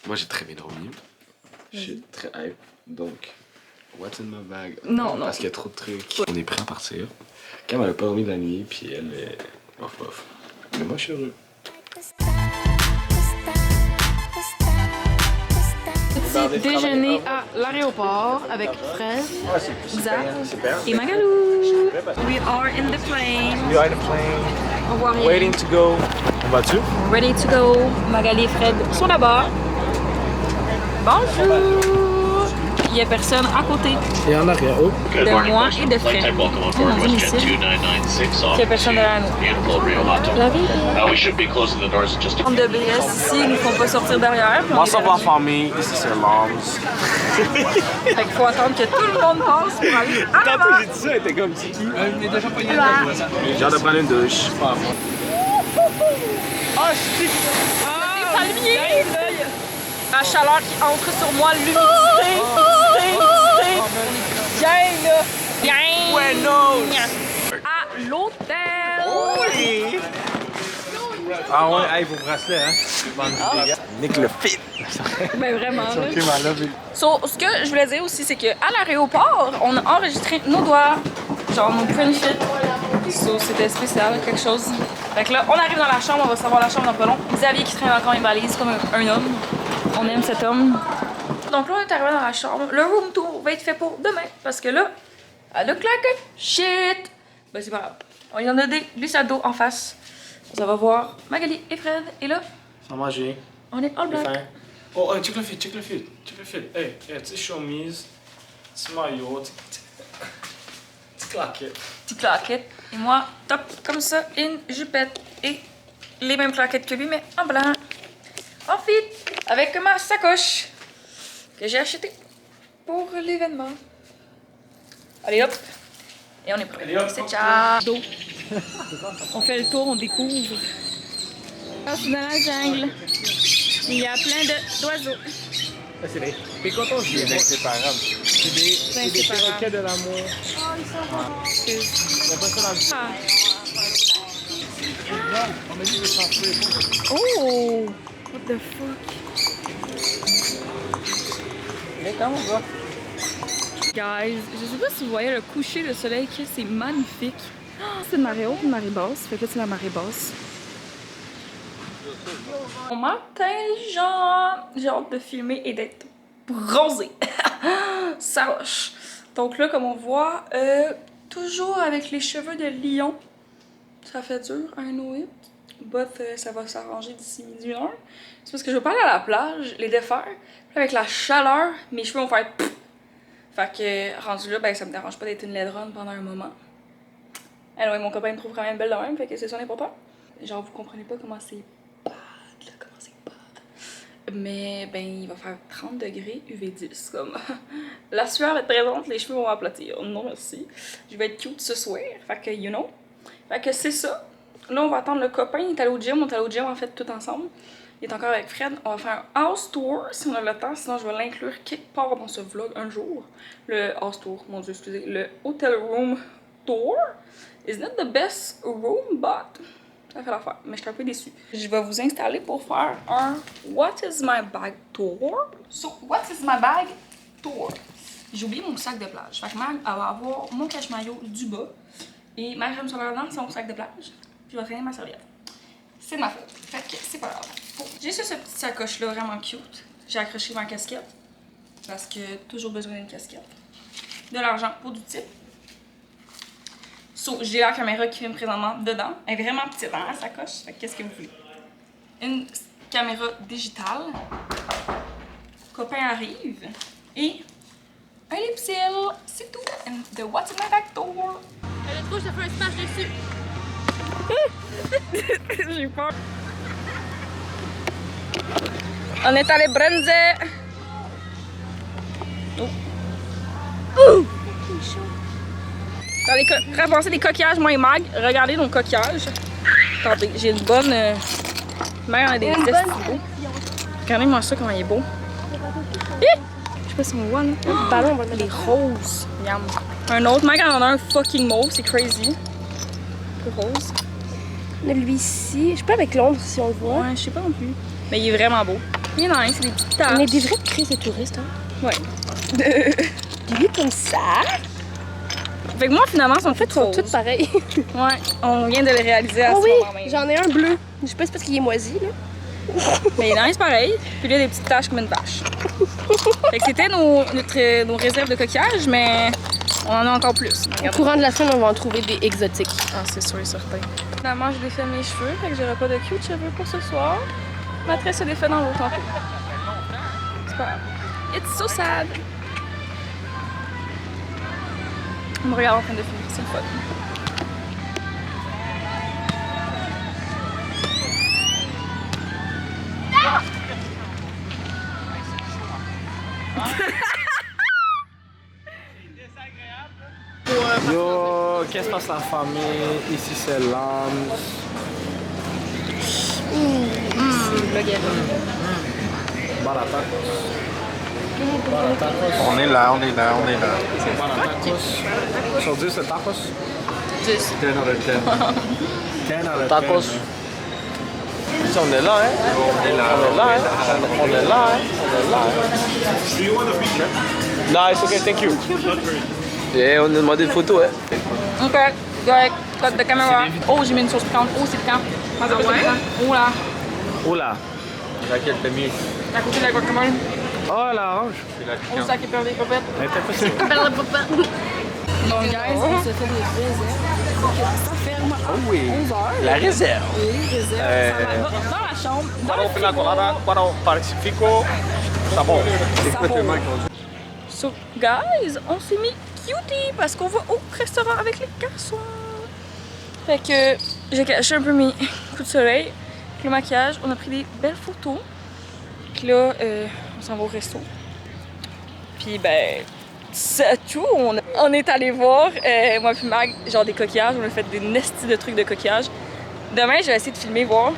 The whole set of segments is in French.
Moi, j'ai très bien dormi. Je suis très hype. Donc, what's in my bag? Non, non. Parce qu'il y a trop de trucs. On est prêt à partir. Cam, elle a pas dormi de la nuit, puis elle est off. Mais moi, je suis heureux. Petit déjeuner à l'aéroport avec Fred, Zach et Magalou. We are in the plane. We are in the plane. On voit rien. Waiting to go. On va-tu? Ready to go. Magali et Fred sont là-bas. Bonjour. Il n'y a personne à côté Et en arrière. Oh. de moi et de Fred. C'est dans une ici. Il n'y a personne derrière nous. La vie est... On de BS ici, ils ne font pas sortir derrière. Moi, ça va famille. Ici, c'est l'Arms. Fait qu'il faut attendre que tout le monde passe pour aller à Tantôt, l'avant. j'ai dit ça, elle était comme Tiki. Il est déjà pas une J'ai hâte de prendre une douche. Ah, je suis. Des palmiers. La chaleur qui entre sur moi, l'humidité. Bien là. Bien. Buenos. À l'hôtel. Oui. Ah ouais, hey, vos bracelets, hein? Nick le fit. Ben vraiment. là. Ok, ma love. So, ce que je voulais dire aussi, c'est qu'à l'aéroport, on a enregistré nos doigts, genre nos print fit. So, c'était spécial, quelque chose. Fait que là, on arrive dans la chambre, on va savoir la chambre dans pas long. Xavier qui traîne encore une valise comme un homme. On aime cet homme. Donc là, on est arrivé dans la chambre. Le room tour va être fait pour demain, parce que là, elle look like a shit. Ben c'est pas grave. On y en a des glissades d'eau en face. Ça va voir Magali et Fred. Et là, Sans manger. on est all black. Oh, check le fit. Hey, tu sais, chemise, petit maillot, petit claquette. Petite claquette. Et moi, top, comme ça, une jupette. Et les mêmes claquettes que lui, mais en blanc. En fit, avec ma sacoche que j'ai achetée pour l'événement. Allez hop. Et on est prêt. Allez, hop, C'est hop, ciao. On fait le tour, on découvre. Ah, c'est dans la jungle. Il y a plein d'oiseaux. C'est des pécotons, c'est des inséparables. C'est des perroquets de l'amour. Oh, ils sont Il y a pas ça dans le On m'a dit de s'enfuir. Oh! What the fuck? Mais comment on va? Guys, je sais pas si vous voyez le coucher de soleil, que c'est magnifique. Oh, c'est une marée haute, une marée basse. Fait que là, c'est la marée basse. Bon matin, les gens! J'ai hâte de filmer et d'être bronzée. Ça roche. Donc là, comme on voit, toujours avec les cheveux de lion. Ça fait dur, I know it. But ça va s'arranger d'ici midi, 1h. C'est parce que je veux pas aller à la plage, les défaire. Puis avec la chaleur, mes cheveux vont faire pfff. Fait que rendu là, ben ça me dérange pas d'être une laidronne pendant un moment. Alors mon copain me trouve quand même belle de même, fait que c'est ça l'important. Genre vous comprenez pas comment c'est bad, là, comment c'est bad. Mais ben il va faire 30 degrés UV10 comme. La sueur va être présente, les cheveux vont aplatir. Non merci. Je vais être cute ce soir, fait que you know. Fait que c'est ça. Là on va attendre le copain, il est allé au gym, on est allé au gym en fait tout ensemble. Il est encore avec Fred. On va faire un house tour si on a le temps, sinon je vais l'inclure quelque part dans ce vlog un jour. Le house tour, mon dieu, excusez. Le hotel room tour. It's not the best room, but ça fait l'affaire. Mais je suis un peu déçue. Je vais vous installer pour faire un What is my bag tour. So, what is my bag tour? J'ai oublié mon sac de plage. Fait que Mag, elle va avoir mon cache-maillot du bas. Et ma crème solaire blanche, c'est mon sac de plage. Puis je vais traîner ma serviette. C'est de ma faute. Fait que c'est pas grave. Bon, j'ai ce petit sacoche-là vraiment cute. J'ai accroché ma casquette. Parce que toujours besoin d'une casquette. De l'argent pour du type. So, j'ai la caméra qui filme présentement dedans. Elle est vraiment petite dans la sacoche. Fait que qu'est-ce que vous voulez? Une caméra digitale. Copain arrive. Et un lip-seal. C'est tout. And the What's in my bag tour. Elle est trop, je te fais un smash dessus. J'ai eu peur. On est allé bronzer. Oh. Dans les ramasser des coquillages, moi et Mag. Regardez nos coquillages. Attendez, j'ai une bonne. Mère, on a des tests beaux. Regardez-moi ça, comment il est beau. Je sais pas si on voit, là. Le ballon, on va le mettre. Les roses. Yum. Un autre, Mag en a un fucking mauve, c'est crazy. Le rose. Mais lui ici, je sais pas avec l'ombre si on le voit. Ouais, je sais pas non plus. Mais il est vraiment beau. Il est nice, c'est des petites taches. On est des vrais crises de touristes, hein? Ouais. Lui comme ça. Fait que moi, finalement, En fait, ils sont tous pareils. Ouais, on vient de le réaliser à Oh ce oui, moment même. j'en ai un bleu. Je sais pas si c'est parce qu'il est moisi, là. Mais il est nice pareil. Puis là, il y a des petites taches comme une vache. Fait que c'était nos réserves de coquillages, mais on en a encore plus. Au courant de la semaine, on va en trouver des exotiques. Ah, c'est sûr et certain. Finalement, j'ai défait mes cheveux, fait que j'aurai pas de cute cheveux pour ce soir. Ma tresse se défait dans l'autre tantôt. C'est pas grave. It's so sad. On me regarde en train de filmer, c'est le fun. Yo, qu'est-ce qui se passe la famille? Ici c'est l'âme. On est là. C'est pas la tacos. Sur 10 c'est tacos? 10. 10 out of 10. 10 out of Tacos. 10. On est là, hein? On est là, hein? On est là, hein? Non, it's okay, thank you. Et on a demandé une photo, hein? Ok, correct. Code de caméra. Oh, j'ai mis une sauce piquante. Oh, c'est piquant. Ah ouais? Oh là. Oula. Laquelle t'as mis? À côté de la guacamole. Oh, la orange. C'est la Oh, ça qui perd des copettes. Elle était facile. Donc, guys, on se fait des réserves. Ça ferme à 11h. La réserve. Dans la chambre. Dans le frigo. Cuando Pacifico. Ça bon. So, guys, on s'est mis cutie parce qu'on va au restaurant avec les garçons. Fait que j'ai caché un peu mes coups de soleil. Avec le maquillage, on a pris des belles photos. Puis là, on s'en va au resto. Puis ben, c'est tout. On est allé voir, moi puis Mag, genre des coquillages. On a fait des nestis de trucs de coquillages. Demain, je vais essayer de filmer, voir.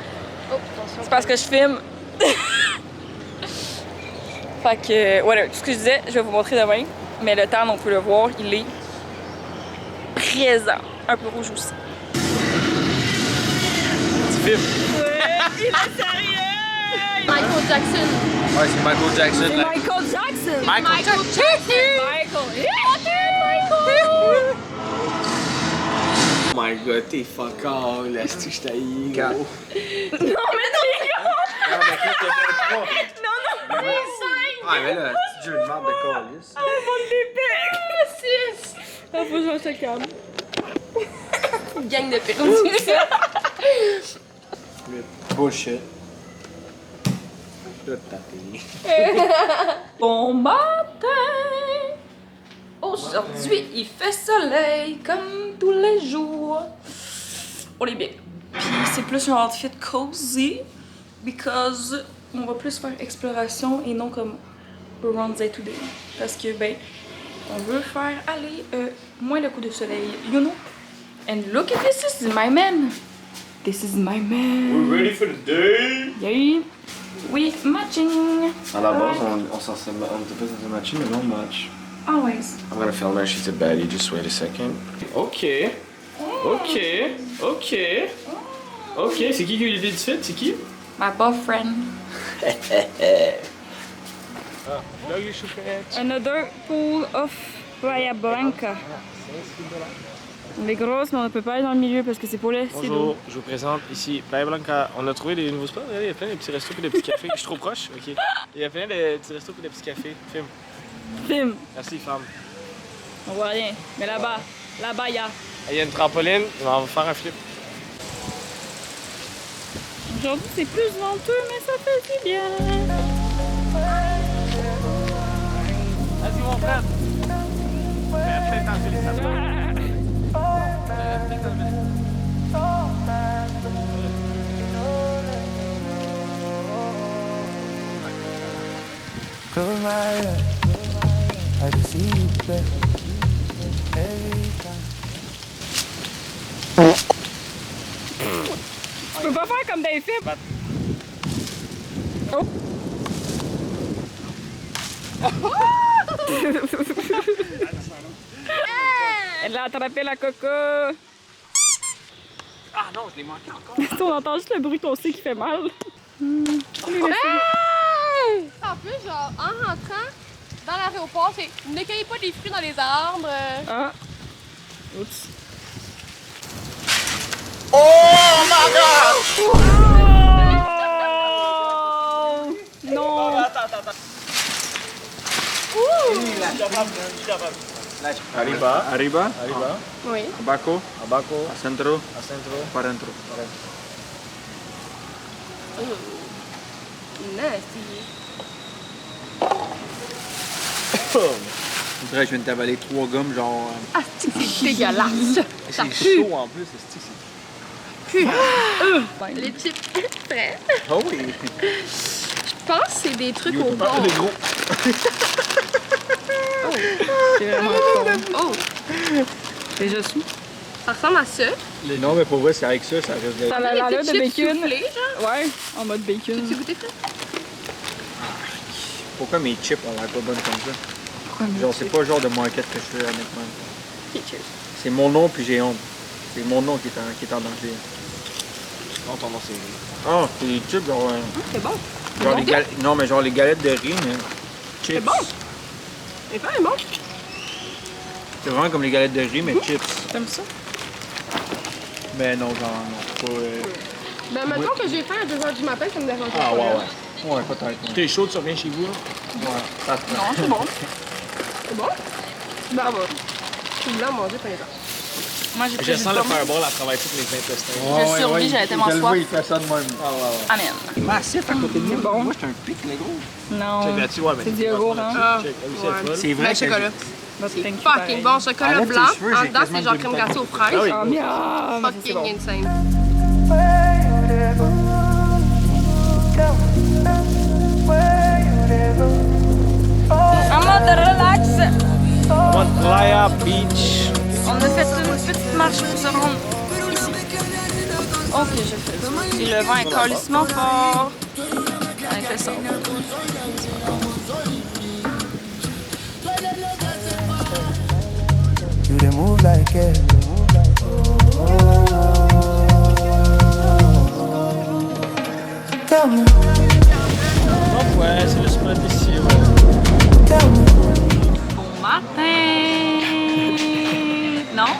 C'est parce que je filme. Fait que, voilà, tout ce que je disais, je vais vous montrer demain. Mais le temps, on peut le voir, il est présent. Un peu rouge aussi. Tu filmes? Il est sérieux! Michael Jackson. Ouais, c'est Michael Jackson. C'est Michael Jackson! Michael Jackson. Michael! Oh my god, t'es fuck all. Est-ce que je t'haïs? Non, mais t'es gros! Non, Ah, mais là, petit jeu de marde de calice. Ah, faut que je te calme. Une gang de perruques. Bullshit. Je vais te taper. Bon matin! Aujourd'hui, il fait soleil comme tous les jours. On est bien. Puis c'est plus un outfit cozy because on va plus faire exploration et non comme bronzer today. Parce que ben, on veut faire aller moins le coup de soleil, you know? And look at this is my man. This is my man. We're ready for the day. Yeah. We matching. À la base, on était pas censé matcher, mais là, on match. Always. I'm gonna film her, she's a baddie, just wait a second. Ok. Ok. Ok. Ok, c'est qui a eu l'idée du fit? C'est qui? My boyfriend. Là, les choupettes. Another pool of Playa Blanca. Elle est grosse, mais on ne peut pas aller dans le milieu parce que c'est pour les Bonjour, je vous présente ici Playa Blanca. On a trouvé des nouveaux spots. Regardez, il y a plein de petits restos et de petits cafés. Je suis trop proche? Ok. Il y a plein de petits restos et de petits cafés. Filme. Film. Merci, femme. On voit rien. Mais là-bas, il y a. Il y a une trampoline. On va faire un flip. Aujourd'hui, c'est plus venteux, mais ça fait du bien. Vas-y, mon frère. Fais ta félicitation. Tu peux pas faire comme des films. Oh. Elle a attrapé la coco. Ah non, je l'ai manqué encore. On entend juste le bruit qu'on sait qui fait mal. plus, genre, en rentrant dans l'aéroport, c'est ne cueillez pas des fruits dans les arbres. Ah. Oups. Oh my god! Oh! Non! Attends. Arriba. Arriba, Oui. abajo, a centro, para adentro. Nasty. On dirait que je viens de t'avaler 3 gommes, genre. Ah, c'est dégueulasse. Ça C'est pue. chaud en plus, c'est Pue. Les chips frais. Oh oui! Je pense que c'est des trucs au bord. Les gros! C'est vraiment con. Oh, Déjà sous. ça ressemble à ça. Non, mais pour vrai, c'est avec ça, ça reste de. Ça a l'air Les de petites chips bacon. soufflées, genre. Ouais, en mode bacon. Tu goûté ça? Pourquoi mes chips ont l'air pas bonnes comme ça? Pourquoi mes Genre, c'est pas le genre de market que je fais, honnêtement. Ok, cheers. C'est mon nom, puis j'ai honte. C'est mon nom qui est en danger. Non, ton nom c'est. Ah, c'est des chips, genre. C'est bon. Genre bon, les non, mais genre les galettes de riz, mais. Chips. C'est bon. C'est pas bon. C'est vraiment comme les galettes de riz, mais chips. T'aimes ça? Mais non, genre, non. Pas, Ben, mettons que j'ai faim à 2h du matin, ça me dérange pas. Ah, ouais. Ouais, peut-être. T'es chaud, tu reviens chez vous là? Ouais, ça se Non, c'est bon. C'est bon? Ben, bon. Je suis blanc à manger, pas les dents. Moi, j'ai Je pris du sens le pomme. fireball à travers tous les intestins. Je survis, j'avais tellement soif. il fait ça de même. Ah, ouais. Amen. Massif à côté de nous. bon. Moi, j'étais un pic, les gros. Non. Check là-dessus, ouais, mais. C'est du yogourt, hein? Ah, Check, là aussi, elle est ouais. folle. C'est vrai Le que chocolat. Notre C'est thank you, fucking pareil. bon. Chocolat Enlève tes blanc. cheveux, En j'ai dedans, quasiment c'est genre le crème gluten. glacée aux fraises. Ah oui. Ah, miam! C'est Fucking bon. insane. En mode relax, Playa Beach. on a fait une petite marche pour se rendre ici. Ok, j'ai fait ça. Et le vent est calissement fort. Avec le son. You dey move like it. Tell me, Ouais, c'est le spot ici, ouais. tell me. Bon matin! Non?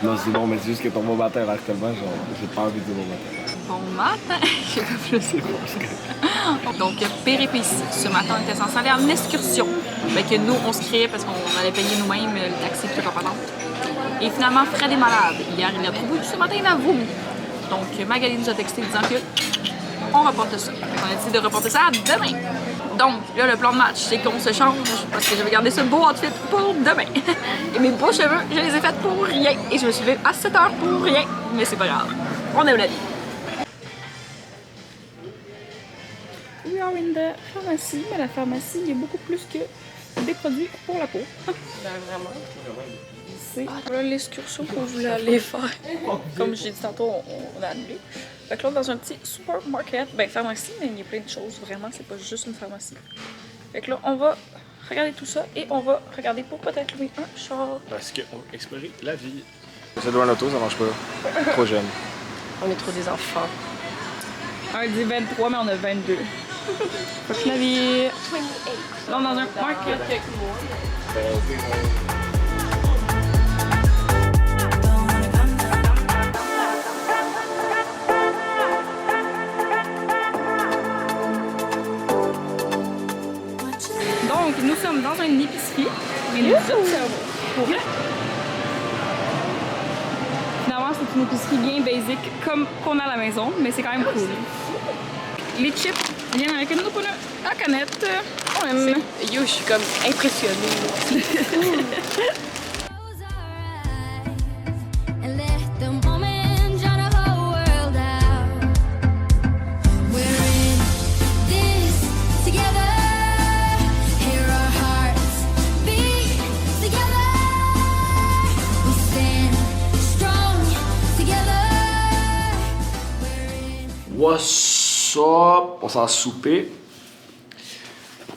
Non, c'est bon, mais c'est juste que ton bon matin a l'air tellement genre. J'ai pas envie de dire bon matin. Bon matin! Je sais pas plus. Donc, péripéties. Ce matin, on était censé aller en excursion. Fait que nous, on se criait parce qu'on allait payer nous-mêmes le taxi plus rapidement. Et finalement, Fred est malade. Hier, il a trouvé. Ce matin, il a vomi. Donc, Magali nous a texté disant que on reporte ça. On a décidé de reporter ça à demain. Donc, là, le plan de match, c'est qu'on se change parce que j'avais gardé ce beau outfit pour demain. Et mes beaux cheveux, je les ai faits pour rien. Et je me suis levée à 7 h pour rien. Mais c'est pas grave. On aime la vie. We are in the pharmacie, mais la pharmacie, il y a beaucoup plus que des produits pour la peau. Ben, vraiment. C'est voilà l'excursion qu'on voulait aller faire. Comme j'ai dit tantôt, on a annulé. Fait que là, dans un petit supermarket, ben pharmacie, mais il y a plein de choses, vraiment, c'est pas juste une pharmacie. Fait que là, on va regarder tout ça et on va regarder pour peut-être louer un char. Parce qu'on va explorer la vie. Ça doit un auto, ça marche pas. Trop jeune. On est trop des enfants. Un dit 23, mais on a 22. Fuck la vie. 28. Là, on est dans un market. Donc, nous sommes dans une épicerie et nous observons. Pour vrai. Finalement, c'est une épicerie bien basique, comme qu'on a à la maison, mais c'est quand même cool. Les chips viennent avec une pneu à canette. On aime. Yo, je suis comme impressionnée. And let the moment drown the whole world out. We're in this together. Hear our hearts beat together. We stand strong together. We're in. What's up? On s'en va souper.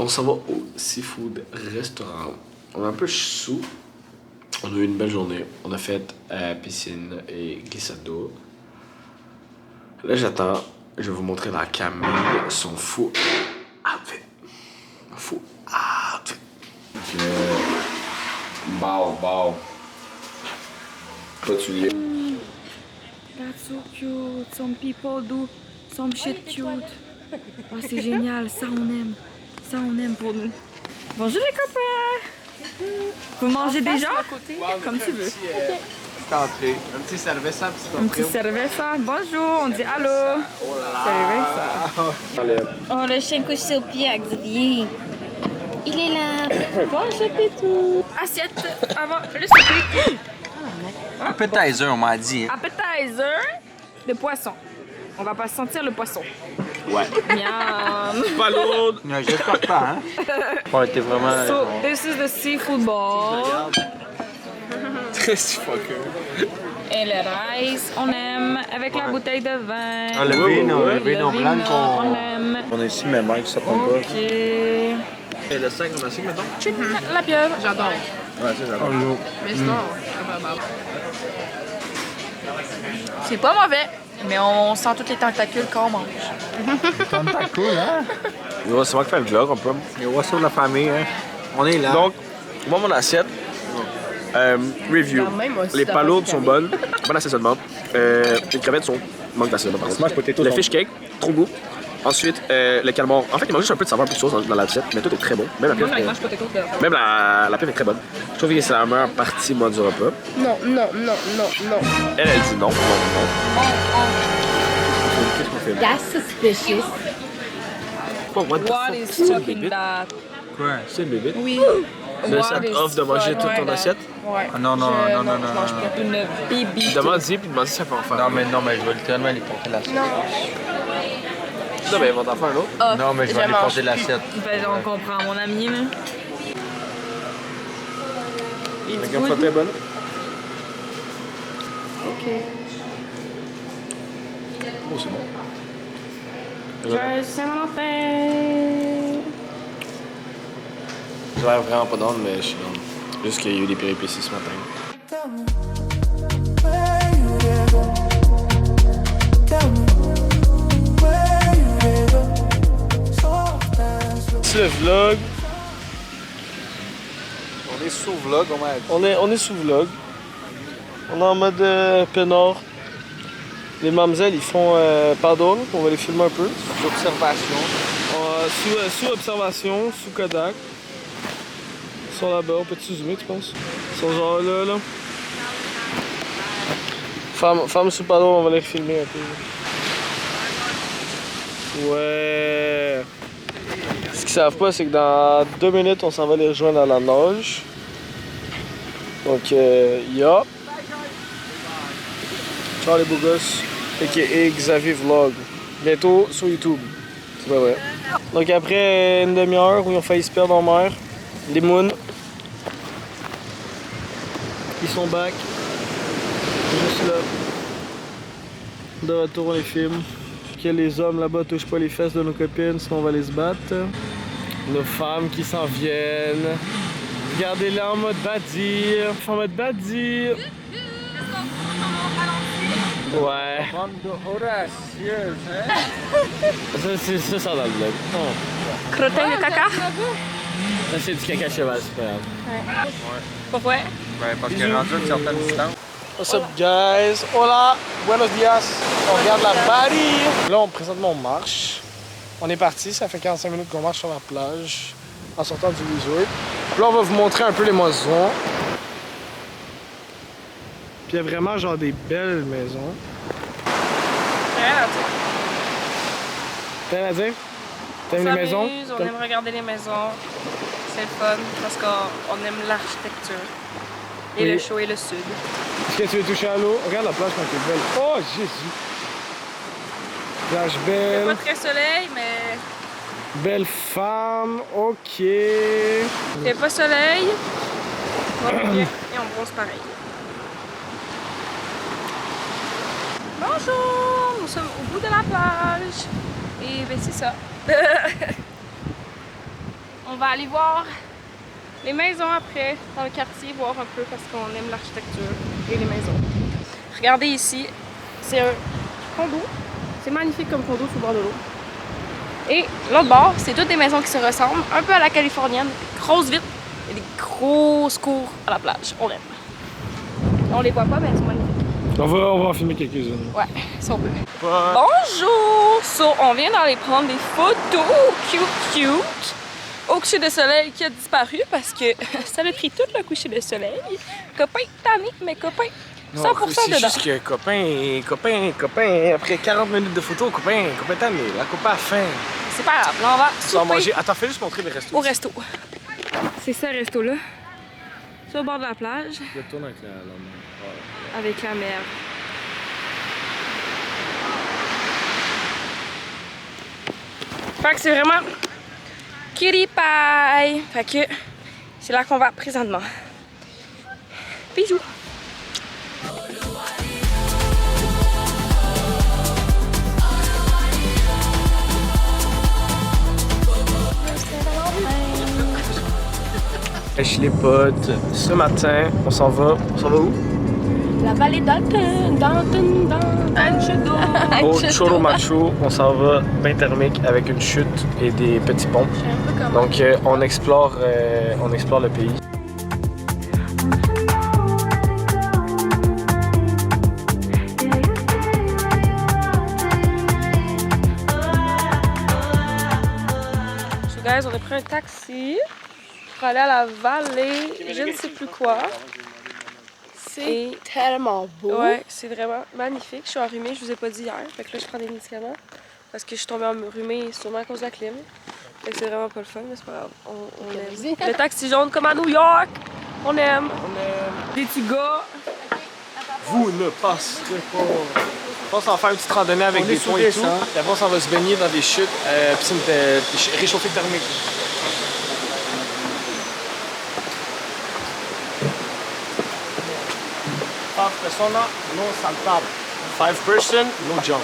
On s'en va au Seafood Restaurant. On est un peu sous. On a eu une belle journée. On a fait piscine et glissade d'eau. Là, j'attends. Je vais vous montrer la Camille son fou outfit. Bow, bow. Pas de souliers. That's so cute. Some people do some shit cute. Oh, c'est génial. Ça, on aime. Ça, on aime pour nous. Bonjour les copains. Vous mangez déjà? Comme tu veux. Entrée. Un petit cerveza, Un petit cerveza. Bonjour. On dit allô. Cerveza. Oh, le chien couche sur pied à Xavier. Il est là. Bonjour Pétou. Assiette avant le souper. Appetizer, on m'a dit. Appetizer de poisson. On va pas sentir le poisson. Ouais. Miam. Pas lourd. J'espère pas, hein? On était vraiment. So, this is the seafood bowl. Très fucker. Et le rice, on aime. Avec la bouteille de vin. Ah, le vino, Le le vino blanc vino, on aime. On est ici, mais Mike, ça prend pas. Ok. Et le 5, on a 5, mettons? La pieuvre. J'adore. Ouais, c'est ça. Mais sinon, C'est pas mauvais, mais on sent tous les tentacules quand on mange. Cool, hein? Ouais, c'est moi qui fais le vlog un peu. Et what's up, la famille, hein? On est là. Donc, moi, mon assiette. Review. Quand même, aussi, Les t'as palourdes pas sont de bonnes. Bon assaisonnement. Les crevettes sont. Manque d'assaisonnement. par contre. Le fish cake, trop goût. Ensuite, le calmar. En fait, il manque juste un peu de saveur plus de sauce dans l'assiette, mais tout est très bon. Même la pieuvre, même la pieuvre est très bonne. Je trouve que c'est la meilleure partie, moi, du repas. non. Elle dit non, non, non. Qu'est-ce qu'on fait là? That's suspicious. Oh, what the What fuck? is C'est une fucking bébite? that? Quoi? C'est une bébite? Oui. Le set off de manger toute ton assiette? Ouais. Ah, non. Une bibi. Demande-y, puis demande si ça peut en faire. Non, mais je vais littéralement aller porter l'assiette. Non, mais ils vont t'en faire un autre. Non, mais je vais aller porter l'assiette. Ben, on comprend, mon ami, là. La gamme flotte est bonne. Ok. Oh, c'est bon. Je sais mon enfer. J'ai l'air vraiment pas d'ordre, mais je suis down. Juste qu'il y a eu des péripéties ce matin. Tell me, where you dey go? Tell me, where you dey go? Soft and slow. C'est le vlog. On est sous vlog, on m'a dit. On est sous vlog. On est en mode peinard. Les mamzelles, ils font pardon, on va les filmer un peu. Sous observation. Sous observation, sous Kodak. Ils sont là-bas, on peut-tu zoomer, tu penses? Ils sont genre là. Femme sous pardon, on va les filmer un peu. Ouais. Ce qu'ils savent pas, c'est que dans 2 minutes, on s'en va les rejoindre à la nage. Donc, ya. Ciao les beaux gosses. A.K.A. Xavier Vlog. Bientôt sur YouTube. C'est pas vrai. Donc après une demi-heure où ils ont failli se perdre en mer, les moons, ils sont back. Juste là. De retour, on les filme. Que les hommes là-bas touchent pas les fesses de nos copines, sinon on va les se battre. Nos femmes qui s'en viennent. Regardez-les en mode badir. En mode badir. Ouais. Ça sort dans le vlog. Crottin de caca. Ça, c'est du caca cheval, c'est pas grave. Pourquoi? Ouais, parce que rendu à une certaine distance. What's up, guys? Hola, buenos dias. On regarde la Bari. Là, présentement, on marche. On est parti, ça fait 45 minutes qu'on marche sur la plage en sortant du resort. Puis là, on va vous montrer un peu les maisons. Puis il y a vraiment genre des belles maisons. T'aimes à dire? T'aimes les maisons? On aime regarder les maisons. C'est le fun parce qu'on aime l'architecture. Et Oui. le chaud et le sud. Est-ce que tu veux toucher à l'eau? Regarde la plage quand elle est belle. Oh, Jésus! Plage belle. Pas très soleil, mais Belle femme, ok. il n'y a pas soleil. On va bien et on bronze pareil. Bonjour! Nous sommes au bout de la plage. Et ben c'est ça. On va aller voir les maisons après dans le quartier, voir un peu parce qu'on aime l'architecture et les maisons. Regardez ici, c'est un condo. C'est magnifique comme condo sur le bord de l'eau. Et l'autre bord, c'est toutes des maisons qui se ressemblent, un peu à la californienne. Grosses vitres, il y a des grosses cours à la plage. On aime. On les voit pas, mais elles sont magnifiques. On va en filmer quelques-unes. Ouais, si on peut. Bonjour! So, on vient d'aller prendre des photos cute. Au coucher de soleil qui a disparu parce que ça a pris tout le coucher de soleil. Copain tanné, mais copain 100% dedans. C'est juste que copain, après 40 minutes de photos, copain tanné, la copain a faim. C'est pas grave, là on va Tu vas souper manger. Attends, fais juste montrer le resto. au resto. C'est ce resto-là. Sur le bord de la plage, Je tourne avec la main. avec la mer. Fait que c'est vraiment kitty pie. Fait que c'est là qu'on va présentement. Bisous! Chez les potes, ce matin, on s'en va. On s'en va où? La vallée d'Anchedo. Au Choro Macho, on s'en va bain thermique avec une chute et des petits ponts. Donc on explore le pays. So guys, on a pris un taxi pour aller à la vallée, je ne sais plus quoi. C'est tellement beau. Ouais, c'est vraiment magnifique. Je suis enrhumée, je vous ai pas dit hier. Fait que là, je prends des médicaments parce que je suis tombée enrhumée sûrement à cause de la clim. Fait que c'est vraiment pas le fun, mais c'est pas grave. On aime. Le taxi jaune comme à New York. On aime. Des petits gars. Vous ne passerez pas. Je pense qu'on va faire une petite randonnée avec des ponts et tout. Et après, on s'en va se baigner dans des chutes, piscine réchauffée thermique. Five persona, no saltable. 5 person, no jump.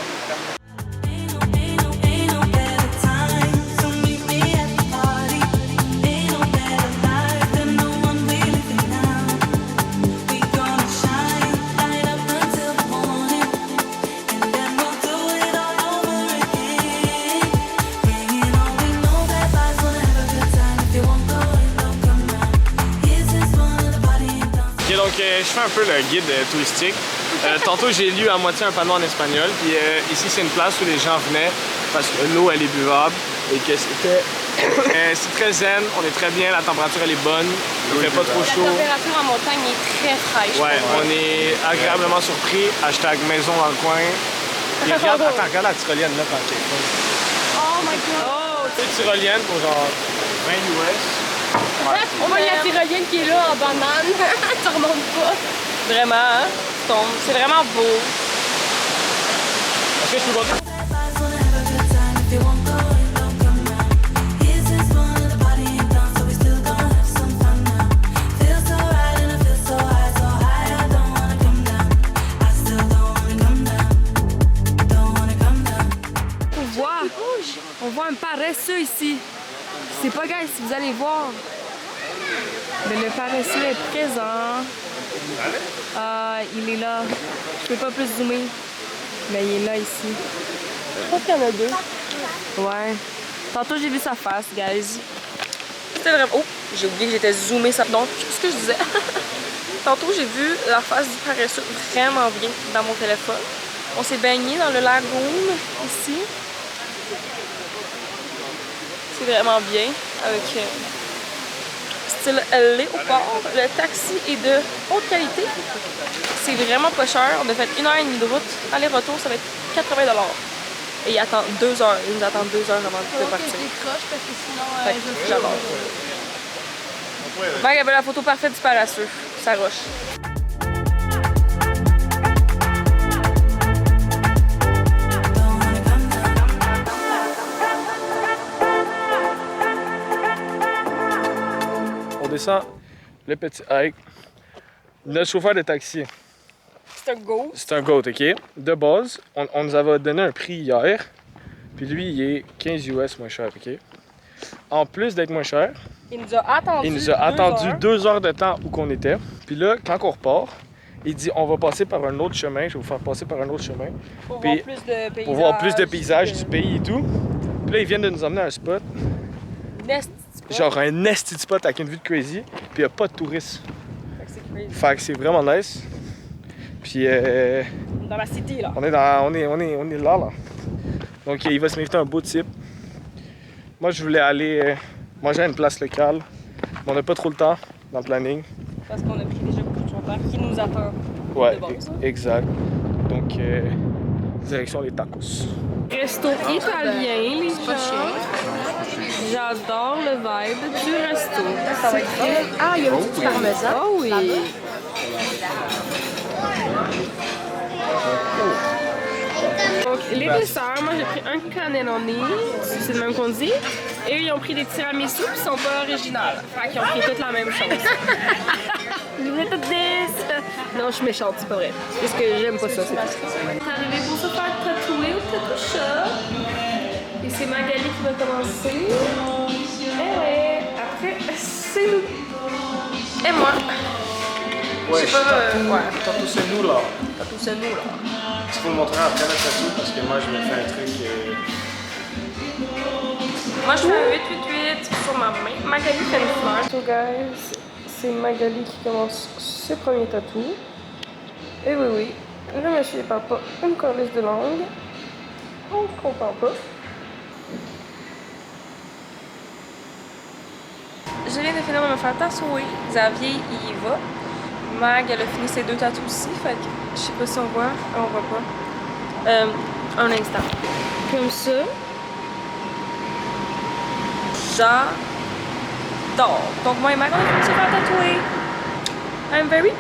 Ok, donc je fais un peu le guide touristique. Tantôt j'ai lu à moitié un panneau en espagnol, puis ici c'est une place où les gens venaient parce que l'eau elle est buvable et que c'était c'est très zen, on est très bien, la température elle est bonne, il fait pas trop chaud. La température en montagne est très fraîche. Ouais, on est agréablement surpris. Hashtag maison dans le coin. Et regarde, attends, regarde la tyrolienne là quand t'es fun. Oh my god! Oh, Une tyrolienne pour genre 20 US. on voit la tyrolienne qui est là en banane. Tu remontes pas. Vraiment, hein? Tu tombes. C'est vraiment beau. Est-ce que je peux voir? On voit un paresseux ici. Je sais pas, guys, si vous allez voir. Mais le paresseux est présent. Il est là. Je peux pas plus zoomer. Mais il est là ici. Je pense qu'il y en a deux. Ouais. Tantôt, j'ai vu sa face, guys. C'était vraiment... Oh, j'ai oublié que j'étais zoomée. Donc, ce que je disais. Tantôt, j'ai vu la face du paresseux vraiment bien dans mon téléphone. On s'est baigné dans le lagoon ici. C'est vraiment bien, avec style léopard. Le taxi est de haute qualité. C'est vraiment pas cher. On a fait 1h30 de route. Aller-retour, ça va être 80 $. Et il attend 2 heures. Il nous attend 2 heures avant de partir. Fait que j'adore. Mec avait la photo parfaite du paresseux. Ça roche. On descend le petit hike. Notre chauffeur de taxi, C'est un go. c'est un goat, ok? De base, on nous avait donné un prix hier. Puis lui, il est 15 US moins cher, ok? En plus d'être moins cher, Il nous a attendu. il nous a attendu 2 heures de temps où qu'on était. Puis là, quand on repart, il dit on va passer par un autre chemin, je vais vous faire passer par un autre chemin. Pour Puis, voir plus de paysages. pour voir plus de paysages du pays et tout. Puis là, ils viennent de nous emmener à un spot. Nest genre un esti de spot avec une vue de crazy, puis y a pas de touristes. Fait que c'est crazy. Fait que c'est vraiment nice. Puis Dans la city, là. on est là. Donc il va se m'inviter un beau type. Moi je voulais aller manger à une place locale, mais on n'a pas trop le temps dans le planning. Parce qu'on a pris déjà beaucoup de temps qui nous attend. Ouais, de base. exact. Donc direction les tacos. Resto italien, les gens. J'adore le vibe du resto. Ça va être bon. Ah, il y a un petit parmesan. Oh oui! Donc, les desserts, moi j'ai pris un cannelloni, c'est le même qu'on dit. Et eux, ils ont pris des tiramisu, puis ils sont pas originales. Fait qu'ils ont pris toutes la même chose. Vous voulez tout this? Non, je suis méchante, c'est pas vrai. Parce que j'aime pas ça. C'est arrivé pour se faire tatouer au tattoo shop. Et c'est Magali qui va commencer. Et ouais, après, c'est nous. Et moi. Ouais, Je sais pas, ouais. Tatou c'est nous là. Tattoo, c'est nous, là. Tu peux me montrer après le tatou parce que moi je me fais un truc. Moi, je fais un 888 sur ma main. Magali fait une fleur. So, guys, c'est Magali qui commence ses premiers tatous. Et oui, le monsieur n'est pas une corniche de langue. On ne comprend pas. Je viens de finir de me faire tatouer. Xavier, il y va. Mag, elle a fini ses 2 tatous aussi. Fait que je sais pas si on voit. On voit pas. Un instant. Comme ça. J'adore. Donc moi et Mag, on a fini de se faire tatouer. I'm very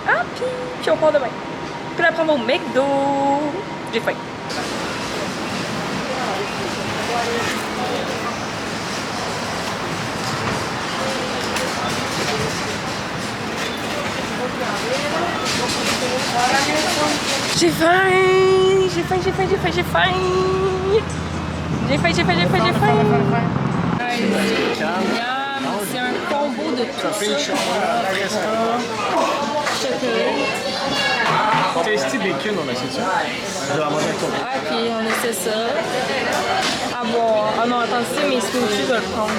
happy. Puis on part demain. Puis la prendre au McDo. J'ai faim. J'ai faim! J'ai faim! C'est un combo de tout ça. Tasty bacon, on a essayé ça. Je vais la manger avec toi. Ah, puis on essaie ça. À boire. Ah non, attends, c'est mes smoothies, je vais le prendre.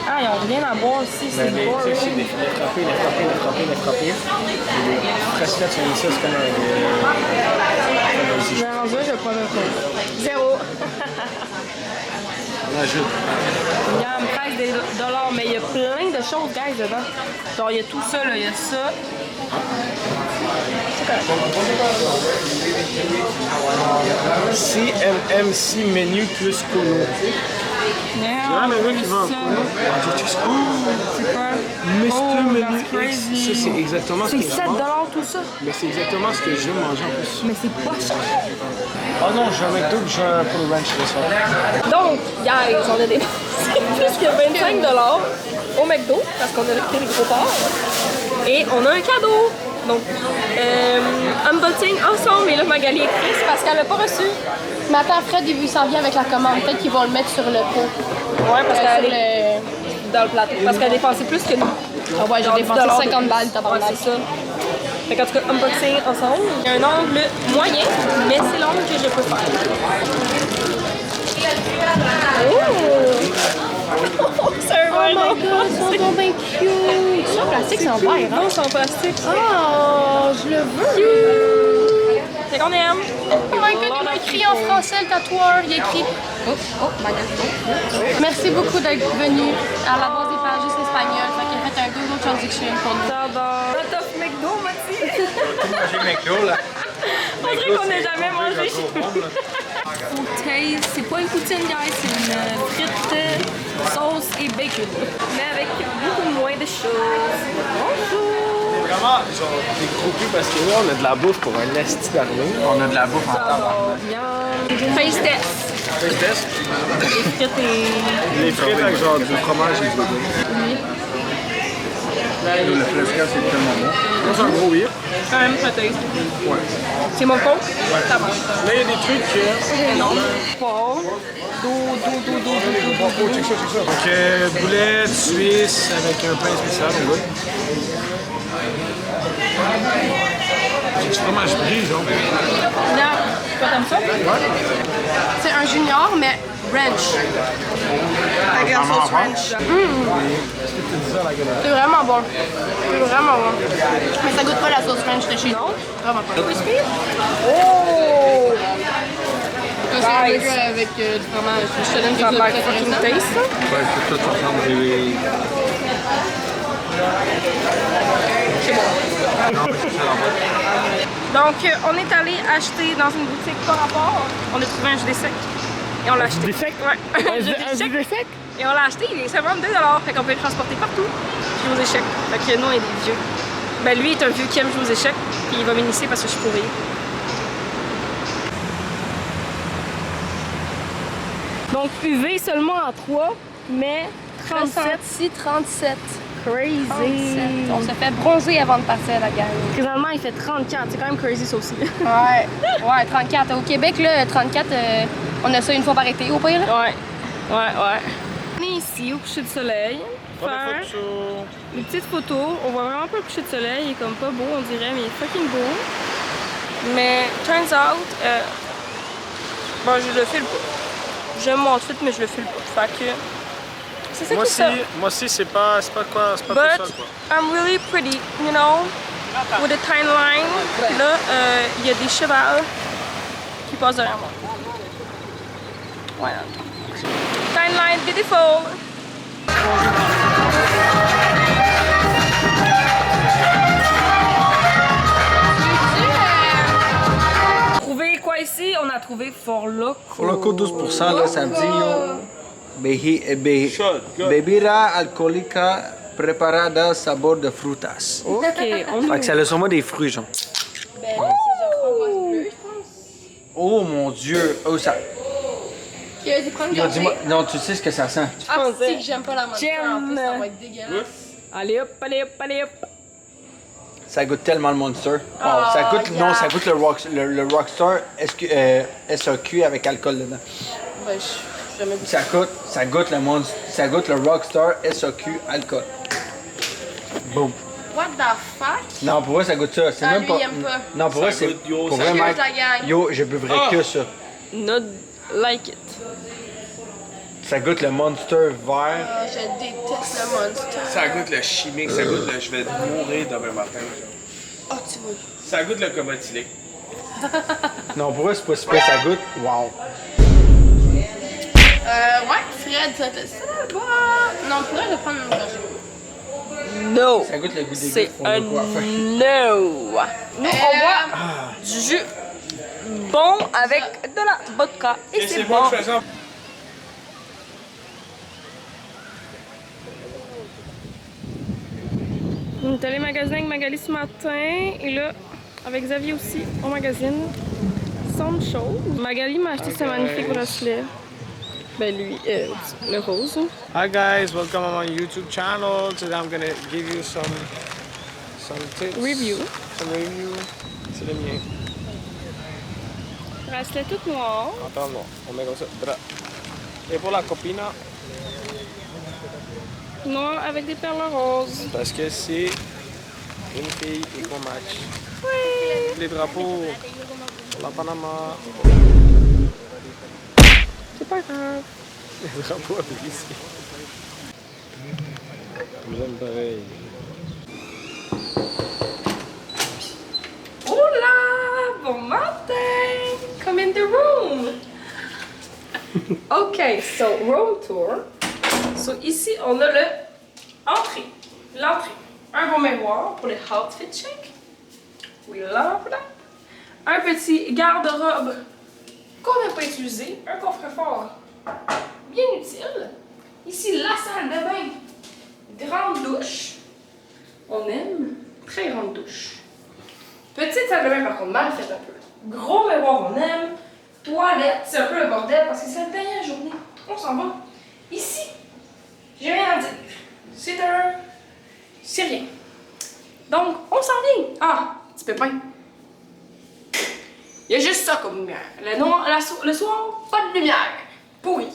Ah, ils ont rien à boire aussi, c'est Mais boring. tu sais, les frappés. Les fresquettes sur les sauces comme un. Mais en vrai, je vais prendre un coup. 0. On ajoute. Il y a une price des dollars, mais il y a plein de choses, guys, dedans. Genre, il y a tout ça, là, il y a ça. CMMC menu plus Kono. Ah, mais oui, qui va en Kono. C'est quoi? Mr. Oh, Menu that's X. crazy. Ça, c'est exactement ce que C'est je 7 mange. tout ça. Mais c'est exactement ce que j'aime manger en plus. Mais c'est pas cher. Oh non, j'ai un McDo que j'ai un Polo Ranch ce soir. Donc, guys, on a dépensé plus que 25 au McDo parce qu'on a pris les gros ports. Et on a un cadeau. Donc, unboxing ensemble. Et là, Magali est triste parce qu'elle l'a pas reçu. Mais attends, Fred, il s'en vient avec la commande. Peut-être qu'ils vont le mettre sur le pot. Ouais, parce qu'elle Sur est dans le plateau. Parce qu'elle a dépensé plus que nous. Ah ouais, j'ai dépensé 50 balles, t'as Ouais, c'est ça. Fait qu'en tout cas, unboxing ensemble. Il y a un angle moyen, mais c'est l'angle que je peux faire. Oh! C'est un verre Oh my god, ils sont donc bien cute! C'est en plastique, c'est en verre, hein? Non, c'est en plastique. Oh, je le veux! Fait qu'on aime. Oh my god, il m'a écrit en français le tatoueur. Il a écrit. Oh my god. Merci beaucoup d'être venu à la base des pages espagnoles. Fait qu'il a fait un Google Translation pour nous. J'adore. Le top McDo, Mathieu. J'ai McDo là. On dirait qu'on n'a jamais mangé. Poutine, c'est pas une poutine, guys, c'est une frite, sauce et bacon. Mais avec beaucoup moins de choses. Bonjour. Vraiment, genre, des gros culs parce que là, on a de la bouffe pour un esti d'armée. On a de la bouffe en tabac. Face test. Face test. Les frites et... Les frites avec genre du fromage et du bacon. Le fresca, c'est tellement bon. Ça, c'est un gros oui. Quand même prêté. Ouais. C'est mon compte? Ça va. Là, il y a des trucs que... Non. Porc. Do. Check ça. Donc, boulettes suisse avec un pain spécial, on goûte. C'est du fromage brie, genre. Là, toi, t'aimes ça? Ouais. C'est un junior, mais ranch. Avec la sauce ranch. C'est vraiment bon. C'est vraiment bon. Mais ça goûte pas la sauce ranch de chez nous. Vraiment pas. Crispy? Oh! C'est un burger avec du fromage. Je te donne Ça a quelque l'air chose fucking d'intéressant. taste, ça. Ouais, c'est tout ensemble, j'ai... Donc, on est allé acheter dans une boutique par rapport. On a trouvé un jus sec. Et on l'a acheté. sec? Ouais. Un jus sec. Et on l'a acheté, il est seulement 2 $. Fait qu'on peut le transporter partout. Jouer aux échecs. Fait que nous, on est des vieux. Ben, lui est un vieux qui aime jouer aux échecs. Puis il va m'initier parce que je suis pourrie. Donc, UV seulement à 3, mais 37. Ressenti 37. Crazy. 37. On se fait bronzer avant de partir à la gang. Présentement, il fait 34. C'est quand même crazy, ça aussi. Ouais, 34. Au Québec, là, 34, on a ça une fois par été, au pire. Ouais. On est ici, au coucher de soleil. Faire des petites photos. On voit vraiment pas le coucher de soleil. Il est comme pas beau, on dirait, mais il est fucking beau. Mais, turns out, bon, je le file pas. J'aime mon outfit, mais je le file pas. Fait que, c'est ça qui est ça. Moi aussi, c'est pas tout ça, quoi. But, I'm really pretty, you know, with a tiny line. Puis là, il y a des chevals qui passent derrière moi. Voilà. Tiny line, beautiful. Trouvé quoi ici? On a trouvé For Loco. For Loco 12%, là, ça me dit bebida alcohólica preparada sabor de frutas. Ok, on Fait que ça a sûrement des fruits, genre. Ben, c'est genre framboise bleue, je pense. Oh mon dieu! Oh, ça. Qui a dit prendre Non, café? dis-moi, non, tu sais ce que ça sent. Ah, c'est que j'aime pas la monster. En plus, ça va être dégueulasse. Allez hop, allez hop, allez hop. Ça goûte tellement le Monster. Wow, Ah, ça goûte, yeah. non, ça goûte le Rockstar SAQ avec alcool dedans. Ben, je jamais goûté. Ça goûte le Monster, ça goûte le Rockstar SAQ alcool. Boom. What the fuck? Non, pour vrai, ça goûte ça. C'est Ah, même lui, pas. il aime pas. Non, pour vrai, Ça c'est. goûte, yo, Pour ça vrai, goûte Mike, la gang. yo, je buvrais que ça. Not like it. Ça goûte le Monster vert. Ah, je déteste le monster. Ça goûte le chimique, ça goûte le je vais mourir demain matin. Oh, tu vois. Ça goûte le coma éthylique. Non, pour vrai, c'est pas super, ça goûte. Wow. Ouais, Fred, ça te ça va. Non, Fred, je vais prendre une gorgée. No. Ça goûte le goût des C'est un no. Nous, on boit du jus bon avec de la vodka et c'est bon. On est allé magasiner avec Magali ce matin et là, avec Xavier aussi, on magasine somme choses. Magali m'a acheté ce magnifique bracelet. Ben lui, le rose. Hi guys, welcome on my YouTube channel. Today I'm gonna give you some tips. Review. Some review. C'est le mien. Bracelet tout noir. Attends, non, on met comme ça. Et pour la copine, Noir avec des perles roses. parce que c'est une fille et qu'on match. Les drapeaux, la Panama. C'est pas grave. Les drapeaux avec ici. J'aime pareil. Hola! Bon matin! Come in the room! Ok, so room tour. So ici, on a l'entrée. Un beau miroir pour les outfit check. We love that. Un petit garde-robe qu'on n'a pas utilisé. Un coffre-fort bien utile. Ici, la salle de bain. Grande douche. On aime. Très grande douche. Petite salle de bain, par contre, mal faite un peu. Gros miroir, on aime. Toilette, c'est un peu le bordel parce que c'est la dernière journée. On s'en va. Ici, j'ai rien à dire. C'est rien. Donc, on s'en vient. Ah, petit pépin. Il y a juste ça comme lumière. Le soir, pas de lumière. Pourri.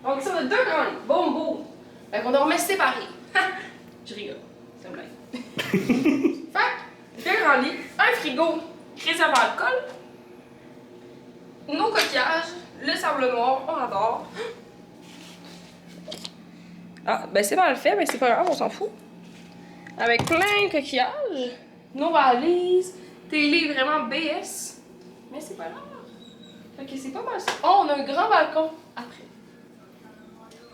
Donc, ça, on a 2 grands lits. Boum, boum. Fait qu'on dormait séparés. Je rigole. C'est une blague. Fait 2 grands lits, un frigo réserve à alcool, nos coquillages, Le sable noir, on adore. Ah, ben c'est mal fait, mais c'est pas grave, on s'en fout. Avec plein de coquillages, nos valises, télé vraiment BS. Mais c'est pas grave. Fait que c'est pas mal ça. Oh, on a un grand balcon après.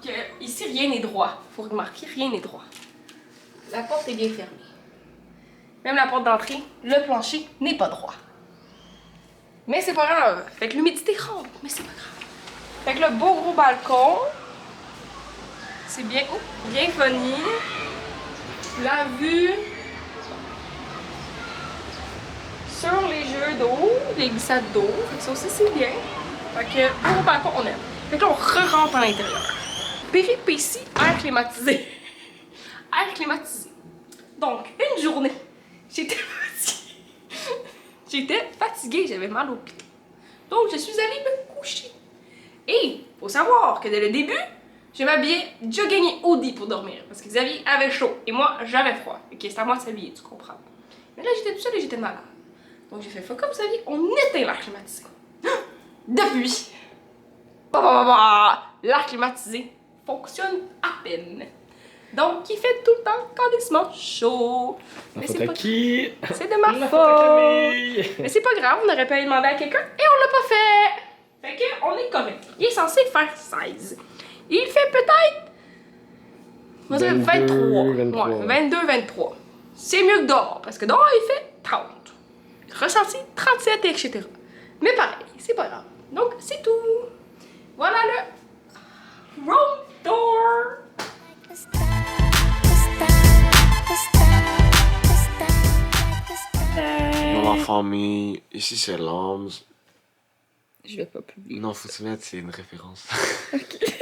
Que ici, rien n'est droit. Faut remarquer, rien n'est droit. La porte est bien fermée. Même la porte d'entrée, le plancher n'est pas droit. Mais c'est pas grave. Fait que l'humidité rentre, mais c'est pas grave. Fait que le beau gros balcon, c'est bien, bien funny. La vue sur les jeux d'eau, les glissades d'eau. Fait que ça aussi, c'est bien. Fait que gros balcon, on aime. Fait que là, on re-rentre à l'intérieur. Péripétie, air climatisé. Air climatisé. Donc, une journée, j'étais fatiguée. J'étais fatiguée, j'avais mal au pied. Donc, je suis allée me coucher. Et, faut savoir que dès le début, je m'habillais jogging et hoodie pour dormir. Parce que Xavier avait chaud et moi, j'avais froid. Ok, c'est à moi de s'habiller, tu comprends. Mais là, j'étais toute seule et j'étais malade. Donc, j'ai fait, faut comme Xavier, on éteint l'air climatisé. Depuis, l'air climatisé fonctionne à peine. Donc, il fait tout le temps calissement chaud. Mais c'est pas qui? C'est de ma faute. Mais c'est pas grave, on aurait pu aller demander à quelqu'un et on l'a pas fait. Fait que, on est correct. Il est censé faire 16. Il fait peut-être, on va dire 23. Ouais, 22, 23. C'est mieux que dehors, parce que dehors, il fait 30. Ressenti 37, etc. Mais pareil, c'est pas grave. Donc, c'est tout. Voilà le room tour. Dans la famille, ici c'est Lambs. Je vais pas publier. Non, faut se mettre, c'est une référence. Ok.